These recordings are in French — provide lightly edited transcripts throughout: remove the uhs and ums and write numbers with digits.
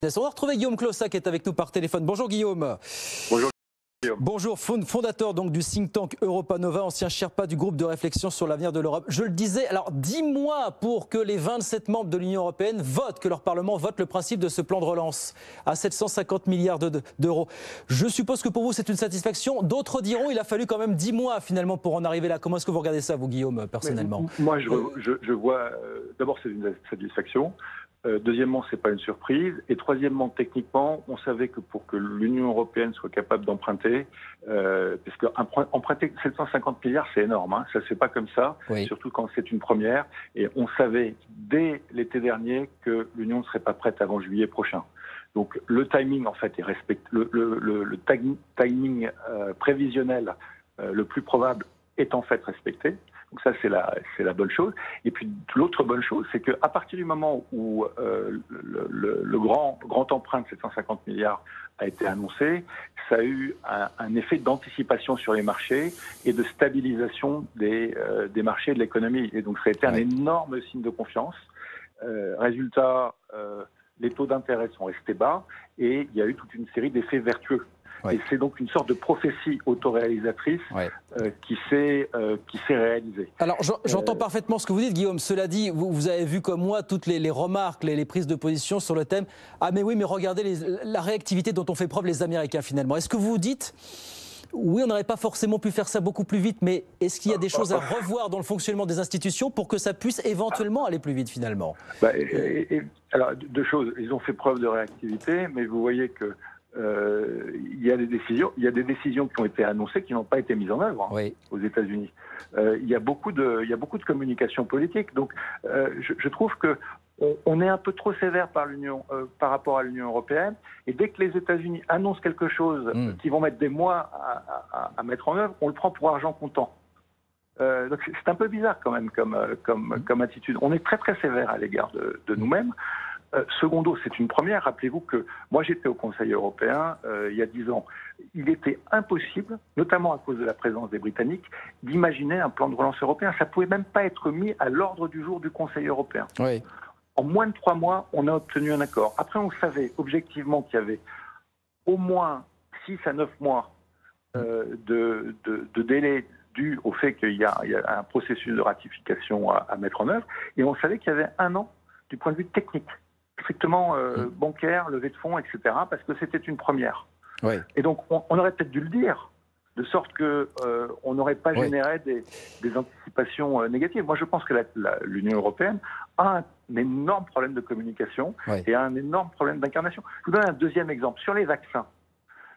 On a retrouvé Guillaume Clossa qui est avec nous par téléphone. Bonjour Guillaume. Bonjour Guillaume. Bonjour, fondateur donc du think tank Europa Nova, ancien Sherpa du groupe de réflexion sur l'avenir de l'Europe. Je le disais, alors 10 mois pour que les 27 membres de l'Union européenne votent, que leur Parlement vote le principe de ce plan de relance à 750 milliards d'euros. Je suppose que pour vous c'est une satisfaction. D'autres diront il a fallu quand même 10 mois finalement pour en arriver là. Comment est-ce que vous regardez ça vous Guillaume personnellement? Moi je vois, d'abord c'est une satisfaction. Deuxièmement, c'est pas une surprise. Et troisièmement, techniquement, on savait que pour que l'Union européenne soit capable d'emprunter, parce qu'emprunter 750 milliards, c'est énorme, hein, ça se fait pas comme ça, oui. Surtout quand c'est une première. Et on savait dès l'été dernier que l'Union ne serait pas prête avant juillet prochain. Donc le timing, en fait, est respecté. Le timing prévisionnel le plus probable est en fait respecté. Donc ça, c'est la bonne chose. Et puis l'autre bonne chose, c'est qu'à partir du moment où le grand emprunt de 750 milliards a été annoncé, ça a eu un effet d'anticipation sur les marchés et de stabilisation des marchés et de l'économie. Et donc ça a été un énorme signe de confiance. Résultat, les taux d'intérêt sont restés bas et il y a eu toute une série d'effets vertueux. Oui. Et c'est donc une sorte de prophétie autoréalisatrice qui s'est réalisée. Alors j'entends parfaitement ce que vous dites Guillaume. Cela dit, vous avez vu comme moi toutes les remarques, les prises de position sur le thème. Ah mais oui, mais regardez la réactivité dont ont fait preuve les Américains finalement. Est-ce que vous vous dites, oui, on n'aurait pas forcément pu faire ça beaucoup plus vite, mais est-ce qu'il y a des choses à revoir dans le fonctionnement des institutions pour que ça puisse éventuellement aller plus vite finalement? Alors deux choses, ils ont fait preuve de réactivité, mais vous voyez que il y a des décisions qui ont été annoncées qui n'ont pas été mises en œuvre aux États-Unis. Il y a beaucoup de communication politique. Donc, je trouve que on est un peu trop sévère par rapport à l'Union européenne. Et dès que les États-Unis annoncent quelque chose qui vont mettre des mois à mettre en œuvre, on le prend pour argent comptant. Donc c'est un peu bizarre quand même comme attitude. On est très très sévère à l'égard de nous-mêmes. Secondo, c'est une première. Rappelez-vous que moi j'étais au Conseil européen il y a 10 ans. Il était impossible, notamment à cause de la présence des Britanniques, d'imaginer un plan de relance européen. Ça ne pouvait même pas être mis à l'ordre du jour du Conseil européen. Oui. En moins de 3 mois, on a obtenu un accord. Après, on savait objectivement qu'il y avait au moins 6 à 9 mois de délai dû au fait qu'il y a un processus de ratification à mettre en œuvre. Et on savait qu'il y avait 1 an du point de vue technique. Strictement bancaire, levée de fonds, etc., parce que c'était une première. Oui. Et donc, on aurait peut-être dû le dire, de sorte qu'on n'aurait pas généré des anticipations négatives. Moi, je pense que l'Union européenne a un énorme problème de communication et a un énorme problème d'incarnation. Je vous donne un deuxième exemple. Sur les vaccins,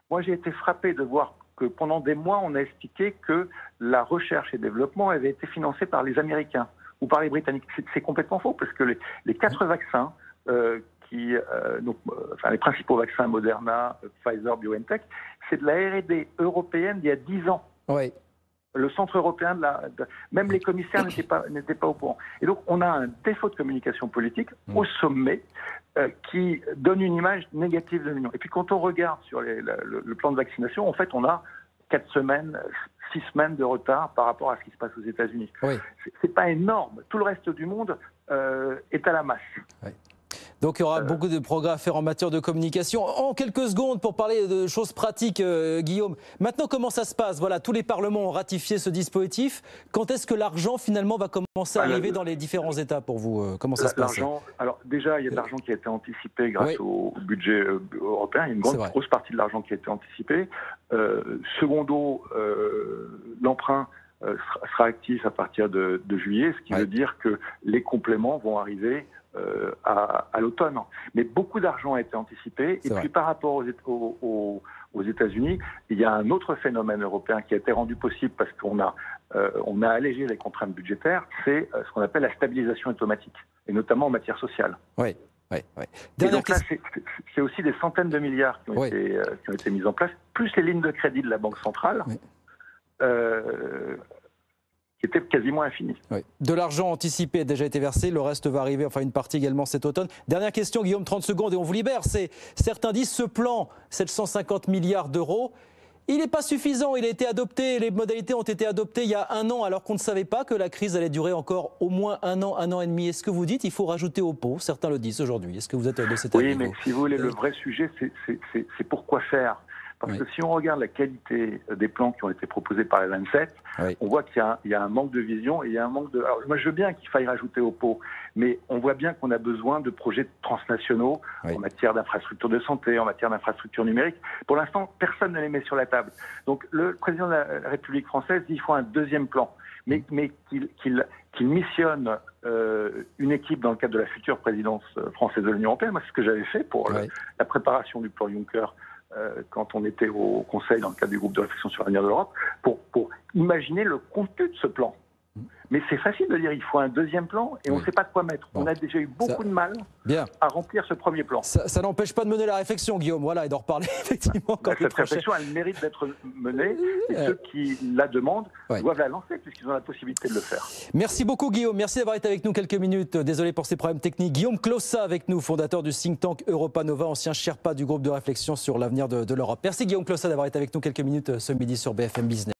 moi, j'ai été frappé de voir que pendant des mois, on a expliqué que la recherche et développement avait été financée par les Américains ou par les Britanniques. C'est complètement faux, parce que les 4 vaccins... les principaux vaccins Moderna, Pfizer, BioNTech, c'est de la R&D européenne d'il y a 10 ans. Oui. Le centre européen même les commissaires n'étaient pas au courant. Et donc on a un défaut de communication politique au sommet qui donne une image négative de l'Union. Et puis quand on regarde sur le plan de vaccination, en fait on a 4 semaines, 6 semaines de retard par rapport à ce qui se passe aux États-Unis. Oui. C'est pas énorme. Tout le reste du monde est à la masse. Oui. Donc il y aura beaucoup de progrès à faire en matière de communication. En quelques secondes, pour parler de choses pratiques, Guillaume, maintenant comment ça se passe? Voilà, tous les parlements ont ratifié ce dispositif. Quand est-ce que l'argent finalement va commencer à arriver dans les différents États pour vous? Comment ça se passe? Alors déjà, il y a de l'argent qui a été anticipé grâce au budget européen. Il y a une grosse partie de l'argent qui a été anticipé. Secondo, l'emprunt sera actif à partir de juillet, ce qui veut dire que les compléments vont arriver à l'automne. Mais beaucoup d'argent a été anticipé. Et puis par rapport aux États-Unis, il y a un autre phénomène européen qui a été rendu possible parce qu'on a allégé les contraintes budgétaires, c'est ce qu'on appelle la stabilisation automatique, et notamment en matière sociale. Oui. Et donc là, c'est aussi des centaines de milliards qui ont été mis en place, plus les lignes de crédit de la Banque centrale. Qui était quasiment infini. Oui. De l'argent anticipé a déjà été versé, le reste va arriver, enfin une partie également cet automne. Dernière question, Guillaume, 30 secondes et on vous libère. Certains disent ce plan, 750 milliards d'euros, Il n'est pas suffisant, il a été adopté, les modalités ont été adoptées il y a 1 an alors qu'on ne savait pas que la crise allait durer encore au moins 1 an et demi. Est-ce que vous dites qu'il faut rajouter au pot? Certains le disent aujourd'hui. Est-ce que vous êtes de cet avis? Oui, mais si vous voulez, le vrai sujet, c'est pourquoi faire. Parce que si on regarde la qualité des plans qui ont été proposés par les 27, on voit qu'il y a un manque de vision et il y a un manque de... Alors, moi, je veux bien qu'il faille rajouter au pot, mais on voit bien qu'on a besoin de projets transnationaux en matière d'infrastructures de santé, en matière d'infrastructures numériques. Pour l'instant, personne ne les met sur la table. Donc, le président de la République française dit qu'il faut un deuxième plan, mais qu'il missionne une équipe dans le cadre de la future présidence française de l'Union européenne. Moi, c'est ce que j'avais fait pour la préparation du plan Juncker quand on était au Conseil dans le cadre du groupe de réflexion sur l'avenir de l'Europe, pour imaginer le contenu de ce plan. Mais c'est facile de dire il faut un deuxième plan et on ne sait pas de quoi mettre. On a déjà eu beaucoup de mal à remplir ce premier plan. Ça n'empêche pas de mener la réflexion, Guillaume, voilà, et d'en reparler effectivement. Cette réflexion, elle mérite d'être menée et ceux qui la demandent doivent la lancer puisqu'ils ont la possibilité de le faire. Merci beaucoup, Guillaume. Merci d'avoir été avec nous quelques minutes. Désolé pour ces problèmes techniques. Guillaume Clossat avec nous, fondateur du think tank Europa Nova, ancien Sherpa du groupe de réflexion sur l'avenir de l'Europe. Merci Guillaume Clossat d'avoir été avec nous quelques minutes ce midi sur BFM Business.